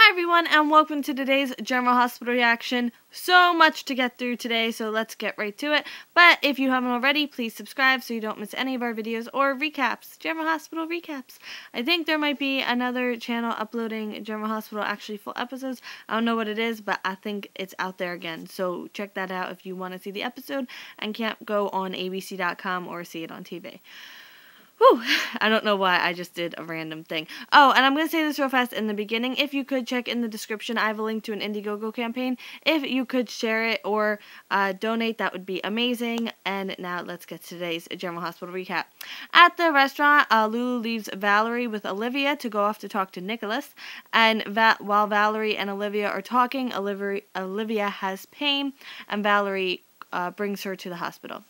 Hi everyone, and welcome to today's General Hospital reaction. So much to get through today, so let's get right to it. But if you haven't already, please subscribe so you don't miss any of our videos or recaps. General Hospital recaps. I think there might be another channel uploading General Hospital actually full episodes. I don't know what it is, but I think it's out there again. So check that out if you want to see the episode and can't go on abc.com or see it on TV. Whew, I don't know why I just did a random thing. Oh, and I'm going to say this real fast in the beginning. If you could check in the description, I have a link to an Indiegogo campaign. If you could share it or donate, that would be amazing. And now let's get to today's General Hospital recap. At the restaurant, Lulu leaves Valerie with Olivia to go off to talk to Nikolas. And while Valerie and Olivia are talking, Olivia has pain, and Valerie brings her to the hospital.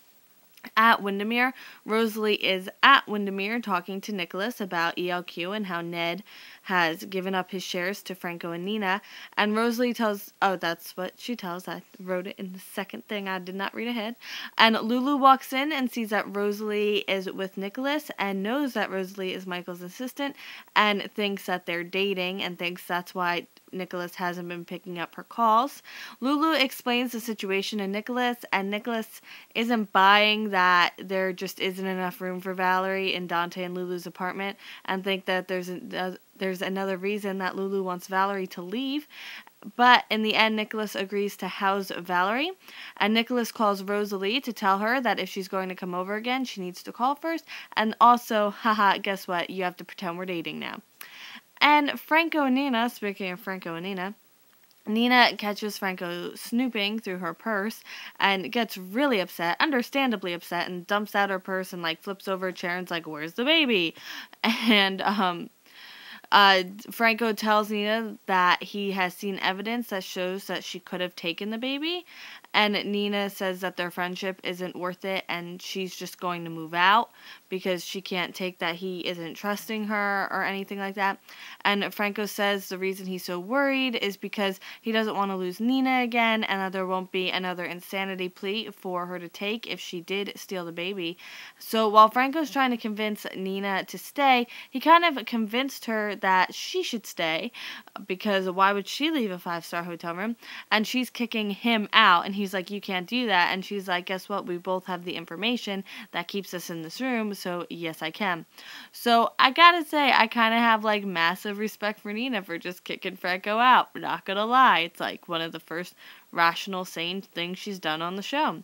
At Windermere, Rosalie is at Windermere talking to Nikolas about ELQ and how Ned has given up his shares to Franco and Nina. And Rosalie tells, oh, that's what she tells. I wrote it in the second thing. I did not read ahead. And Lulu walks in and sees that Rosalie is with Nikolas and knows that Rosalie is Michael's assistant and thinks that they're dating and thinks that's why Nikolas hasn't been picking up her calls. Lulu explains the situation to Nikolas, and Nikolas isn't buying that there just isn't enough room for Valerie in Dante and Lulu's apartment, and think that there's another reason that Lulu wants Valerie to leave. But in the end, Nikolas agrees to house Valerie, and Nikolas calls Rosalie to tell her that if she's going to come over again, she needs to call first, and also, haha, guess what, you have to pretend we're dating now. And Franco and Nina, speaking of Franco and Nina, Nina catches Franco snooping through her purse and gets really upset, understandably upset, and dumps out her purse and, like, flips over a chair and's like, where's the baby? And, Franco tells Nina that he has seen evidence that shows that she could have taken the baby, and Nina says that their friendship isn't worth it and she's just going to move out because she can't take that he isn't trusting her or anything like that. And Franco says the reason he's so worried is because he doesn't want to lose Nina again and that there won't be another insanity plea for her to take if she did steal the baby. So while Franco's trying to convince Nina to stay, he kind of convinced her that she should stay because why would she leave a 5-star hotel room? And she's kicking him out, and he's like, you can't do that. And she's like, guess what? We both have the information that keeps us in this room, so yes, I can. So I gotta say, I kind of have like massive respect for Nina for just kicking Franco out. Not gonna lie, it's like one of the first rational, sane things she's done on the show.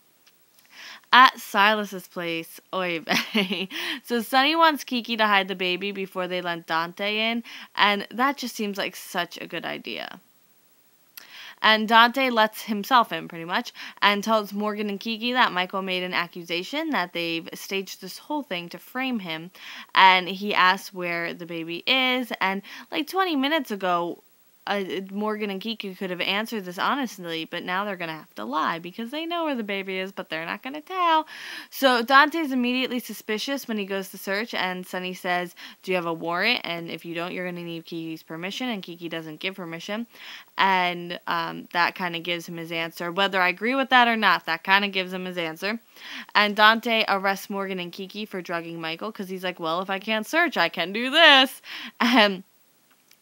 At Silas's place, oy vey. So Sonny wants Kiki to hide the baby before they let Dante in, and that just seems like such a good idea. And Dante lets himself in, pretty much, and tells Morgan and Kiki that Michael made an accusation, that they've staged this whole thing to frame him, and he asks where the baby is, and like 20 minutes ago, Morgan and Kiki could have answered this honestly, but now they're going to have to lie because they know where the baby is, but they're not going to tell. So Dante's immediately suspicious when he goes to search, and Sonny says, do you have a warrant? And if you don't, you're going to need Kiki's permission, and Kiki doesn't give permission. And that kind of gives him his answer. Whether I agree with that or not, that kind of gives him his answer. And Dante arrests Morgan and Kiki for drugging Michael because he's like, well, if I can't search, I can do this.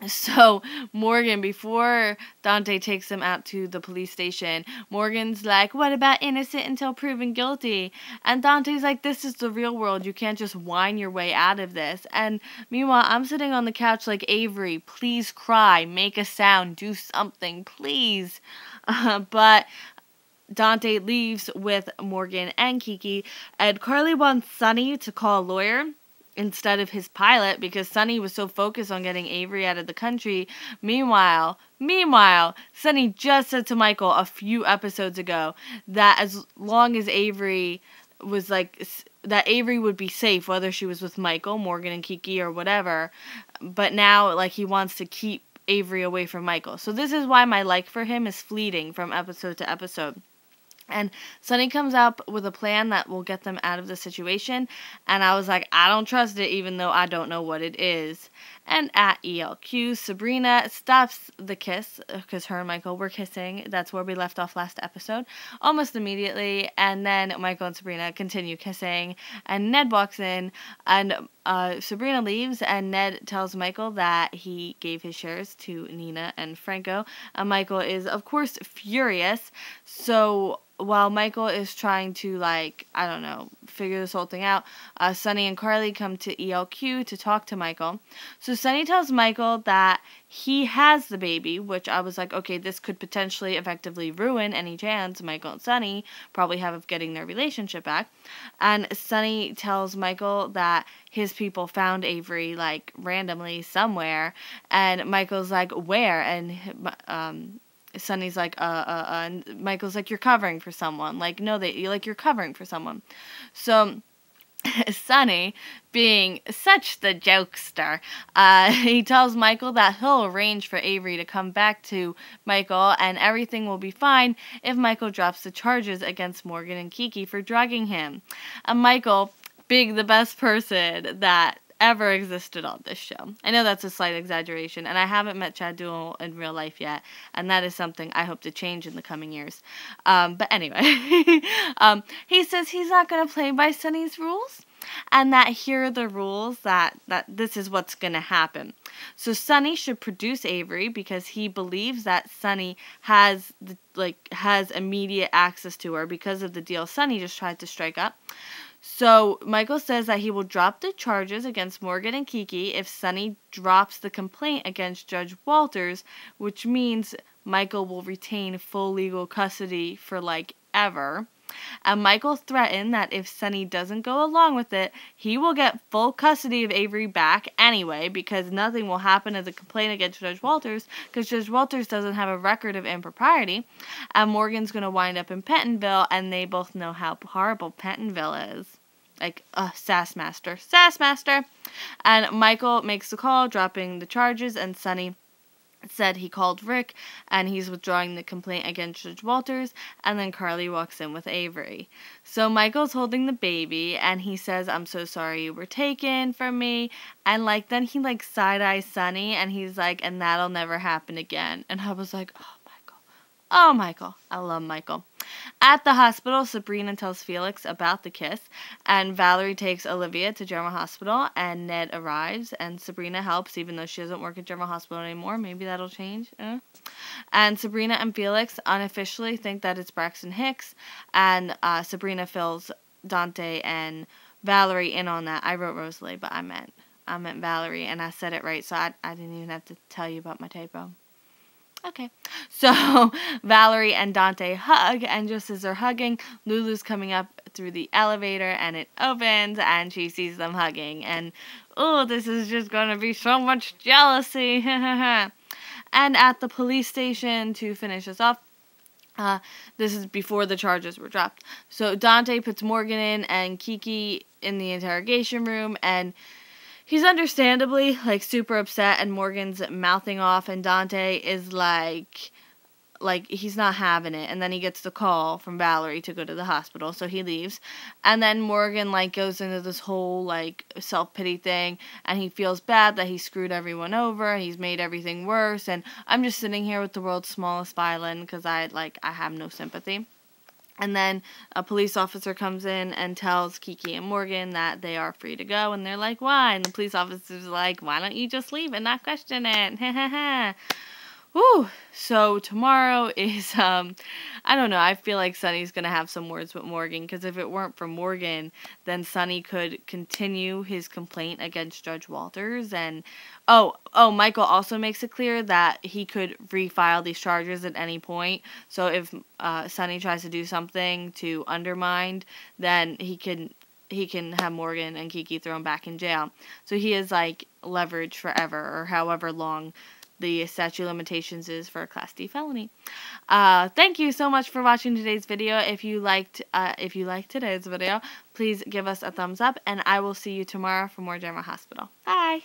So Morgan, before Dante takes him out to the police station, Morgan's like, what about innocent until proven guilty? And Dante's like, this is the real world. You can't just whine your way out of this. And meanwhile, I'm sitting on the couch like, Avery, please cry, make a sound, do something, please. But Dante leaves with Morgan and Kiki, and Carly wants Sonny to call a lawyer instead of his pilot because Sonny was so focused on getting Avery out of the country. Meanwhile, Sonny just said to Michael a few episodes ago that as long as Avery was like, that Avery would be safe whether she was with Michael, Morgan, and Kiki or whatever. But now, like, he wants to keep Avery away from Michael. So this is why my like for him is fleeting from episode to episode. And Sonny comes up with a plan that will get them out of the situation. And I was like, I don't trust it, even though I don't know what it is. And at ELQ, Sabrina stops the kiss, because her and Michael were kissing. That's where we left off last episode, almost immediately. And then Michael and Sabrina continue kissing. And Ned walks in, and Sabrina leaves, and Ned tells Michael that he gave his shares to Nina and Franco. And Michael is, of course, furious. So while Michael is trying to, like, I don't know, figure this whole thing out, Sonny and Carly come to ELQ to talk to Michael. So Sonny tells Michael that he has the baby, which I was like, okay, this could potentially effectively ruin any chance Michael and Sonny probably have of getting their relationship back. And Sonny tells Michael that his people found Avery, like, randomly somewhere. And Michael's like, where? And Sonny's like, and Michael's like, you're covering for someone. Like, no, you're covering for someone. So Sonny, being such the jokester, he tells Michael that he'll arrange for Avery to come back to Michael, and everything will be fine if Michael drops the charges against Morgan and Kiki for drugging him. And Michael, being the best person that ever existed on this show. I know that's a slight exaggeration, and I haven't met Chad Duell in real life yet, and that is something I hope to change in the coming years. But anyway, he says he's not going to play by Sonny's rules, and that here are the rules, that this is what's going to happen. So Sonny should produce Avery because he believes that Sonny has immediate access to her because of the deal Sonny just tried to strike up. So Michael says that he will drop the charges against Morgan and Kiki if Sonny drops the complaint against Judge Walters, which means Michael will retain full legal custody for, like, ever. And Michael threatened that if Sonny doesn't go along with it, he will get full custody of Avery back anyway, because nothing will happen as a complaint against Judge Walters, because Judge Walters doesn't have a record of impropriety. And Morgan's going to wind up in Pentonville, and they both know how horrible Pentonville is. Like, sass master. And Michael makes the call, dropping the charges, and Sonny said he called Rick, and he's withdrawing the complaint against Judge Walters, and then Carly walks in with Avery. So Michael's holding the baby, and he says, I'm so sorry you were taken from me, and, like, then he, like, side-eyes Sonny, and he's like, and that'll never happen again. And I was like, oh, Michael. I love Michael. At the hospital, Sabrina tells Felix about the kiss, and Valerie takes Olivia to General Hospital, and Ned arrives, and Sabrina helps, even though she doesn't work at General Hospital anymore. Maybe that'll change. And Sabrina and Felix unofficially think that it's Braxton Hicks, and Sabrina fills Dante and Valerie in on that. I wrote Rosalie, but I meant Valerie, and I said it right, so I didn't even have to tell you about my typo. Okay, so Valerie and Dante hug, and just as they're hugging, Lulu's coming up through the elevator, and it opens, and she sees them hugging, and, oh, this is just gonna be so much jealousy, And at the police station, to finish us off, this is before the charges were dropped. So Dante puts Morgan in and Kiki in the interrogation room, and he's understandably, like, super upset, and Morgan's mouthing off, and Dante is like, he's not having it, and then he gets the call from Valerie to go to the hospital, so he leaves, and then Morgan, like, goes into this whole, like, self-pity thing, and he feels bad that he screwed everyone over, and he's made everything worse, and I'm just sitting here with the world's smallest violin, because I have no sympathy. And then a police officer comes in and tells Kiki and Morgan that they are free to go. And they're like, why? And the police officer's like, why don't you just leave and not question it? Whew. So tomorrow is, I don't know, I feel like Sonny's going to have some words with Morgan, because if it weren't for Morgan, then Sonny could continue his complaint against Judge Walters, and, Michael also makes it clear that he could refile these charges at any point, so if Sonny tries to do something to undermine, then he can have Morgan and Kiki thrown back in jail. So he is, like, leverage forever, or however long the statute of limitations is for a Class D felony. Thank you so much for watching today's video. If you liked today's video, please give us a thumbs up, and I will see you tomorrow for more General Hospital. Bye!